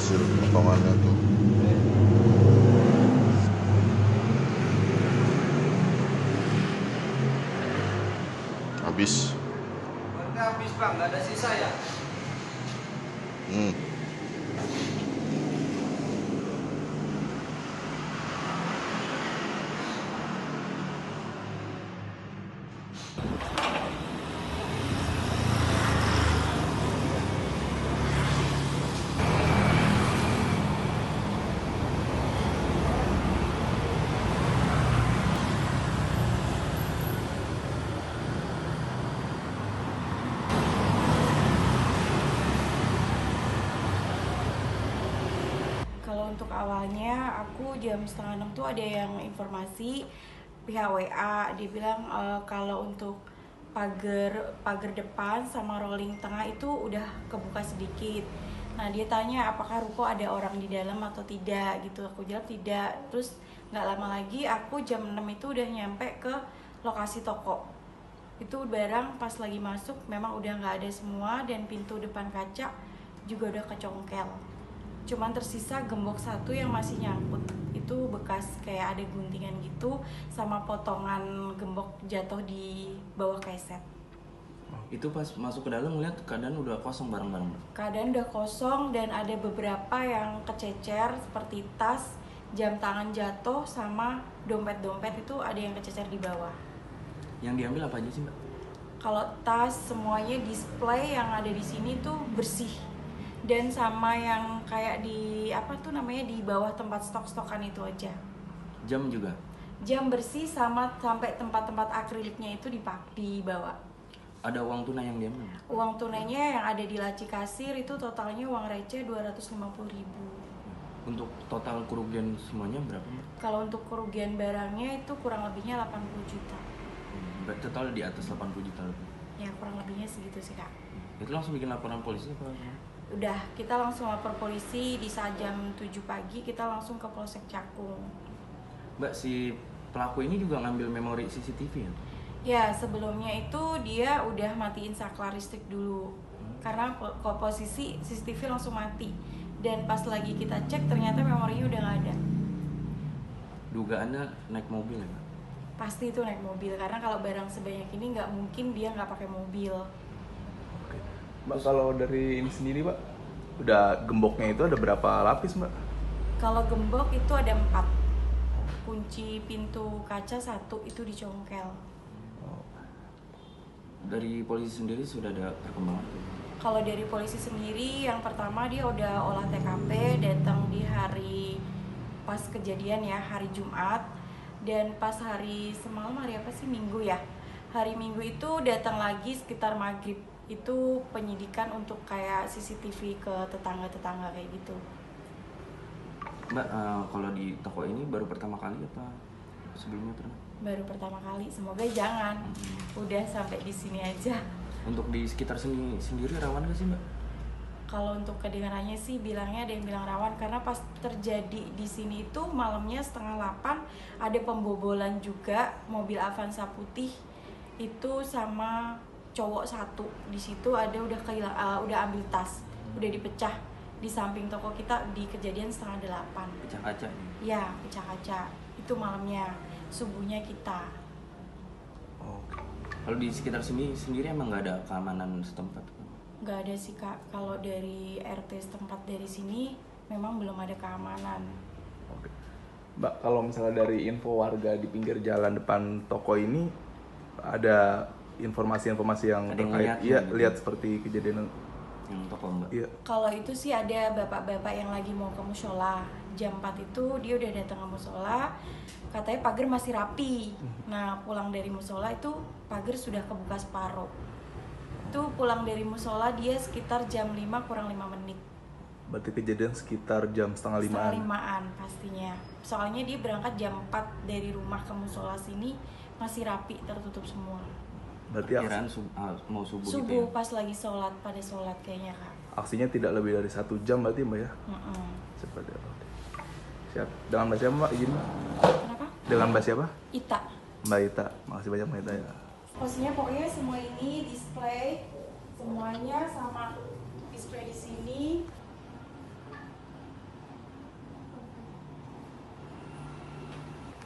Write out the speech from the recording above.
hasil potongannya tuh. Habis. Enggak habis bang, nggak ada sisa ya. Hmm. Kalau untuk awalnya aku jam 5:30 tuh ada yang informasi pihak WA, dia bilang kalau untuk pagar depan sama rolling tengah itu udah kebuka sedikit. Nah dia tanya apakah ruko ada orang di dalam atau tidak gitu. Aku jawab tidak. Terus nggak lama lagi aku jam 6 itu udah nyampe ke lokasi toko. Itu barang pas lagi masuk memang udah nggak ada semua dan pintu depan kaca juga udah kecongkel. Cuman tersisa gembok satu yang masih nyangkut, itu bekas kayak ada guntingan gitu sama potongan gembok jatuh di bawah keset. Itu pas masuk ke dalam ngeliat keadaan udah kosong barang-barang. Keadaan udah kosong dan ada beberapa yang kececer seperti tas, jam tangan jatuh sama dompet-dompet itu ada yang kececer di bawah. Yang diambil apa aja sih mbak? Kalau tas semuanya display yang ada di sini tuh bersih. Dan sama yang kayak di di bawah tempat stok-stokan itu aja. Jam juga? Jam bersih sama sampai tempat-tempat akriliknya itu dibawa. Ada uang tunai yang diambil? Uang tunainya yang ada di laci kasir itu totalnya uang receh 250.000. Untuk total kerugian semuanya berapa mbak? Kalau untuk kerugian barangnya itu kurang lebihnya 80 juta. Total di atas 80 juta lebih? Ya kurang lebihnya segitu sih kak. Itu langsung bikin laporan polisi apa? Udah, kita langsung lapor polisi di saat jam 7 pagi kita langsung ke Polsek Cakung. Mbak, si pelaku ini juga ngambil memori CCTV ya? Ya, sebelumnya itu dia udah matiin saklar listrik dulu. Karena posisi CCTV langsung mati. Dan pas lagi kita cek ternyata memorinya udah nggak ada. Dugaannya naik mobil ya Mbak? Pasti itu naik mobil, karena kalau barang sebanyak ini nggak mungkin dia nggak pakai mobil. Mbak, kalau dari ini sendiri Mbak, udah gemboknya itu ada berapa lapis Mbak? Kalau gembok itu ada 4. Kunci pintu kaca 1 itu dicongkel. Dari polisi sendiri sudah ada perkembangan? Kalau dari polisi sendiri, yang pertama dia udah olah TKP, datang di hari pas kejadian ya, hari Jumat. Dan pas hari semalam, hari apa sih, Minggu ya. Hari Minggu itu datang lagi sekitar maghrib. Itu penyidikan untuk kayak CCTV ke tetangga-tetangga kayak gitu. Mbak, kalau di toko ini baru pertama kali apa sebelumnya pernah? Baru pertama kali, semoga jangan. Udah sampai di sini aja. Untuk di sekitar sini sendiri rawan gak sih Mbak? Kalau untuk kedengarannya sih bilangnya ada yang bilang rawan, karena pas terjadi di sini itu malamnya 7:30 ada pembobolan juga mobil Avanza putih itu sama cowok 1 di situ ada udah ambil tas, udah dipecah di samping toko kita di kejadian 7:30. Pecah kaca? Ya, pecah kaca. Itu malamnya, subuhnya kita. Oke. Kalau di sekitar sini sendiri emang nggak ada keamanan setempat? Nggak ada sih kak, kalau dari RT setempat dari sini memang belum ada keamanan. Oke. Mbak, kalau misalnya dari info warga di pinggir jalan depan toko ini ada informasi-informasi yang Ada yang terkait, lihat iya, gitu? lihat seperti kejadian Yang toko Mbak? iya. Kalau itu sih ada bapak-bapak yang lagi mau ke musola. Jam 4 itu dia udah datang ke musola, katanya pagar masih rapi. Nah pulang dari musola itu pagar sudah kebuka separuh. Itu pulang dari musola dia sekitar jam 5 kurang 5 menit. Berarti kejadian sekitar jam 4:30. 5:30 pastinya. Soalnya dia berangkat jam 4 dari rumah ke musola sini masih rapi, tertutup semua. Berarti Kiraan mau subuh gitu Subuh ya? pas lagi pada sholat kayaknya kak. aksinya tidak lebih dari 1 jam berarti Mbak ya? Seperti apa? Siap. Dengan Mbak siapa Mbak? Izin Mbak. Kenapa? Dengan Mbak siapa? Ita. Mbak Ita. Makasih banyak Mbak Ita ya. Posisinya pokoknya semua ini display semuanya sama display di sini